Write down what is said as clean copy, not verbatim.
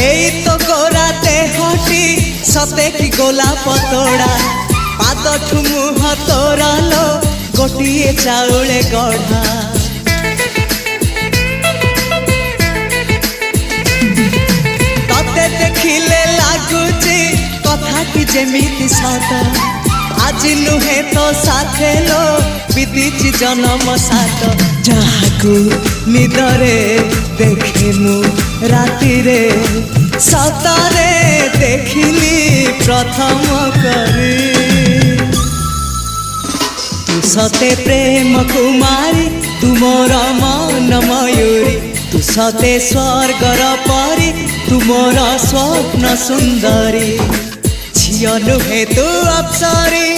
এই তো গোরাতে হটি সতে কি গোলাপ তোড়া পাদ ঠুমুহ তোরালো গোটিয়ে চাউলে গড়া ততে দেখিলে লাগুছি কথা কি যেমিতি সত আজি নুহে তো সাথে লো বিদিছি জনম সাত যাহাকু নিদরে দেখে মু রাতিরে সতরে দেখিলি প্রথম করে তু সতে প্রেম কুমারী তুমর মন ময়ূরী তু সতে স্বর্গর পরি তুমর স্বপ্ন সুন্দরী ঝিও নুহে তু অপ্সরী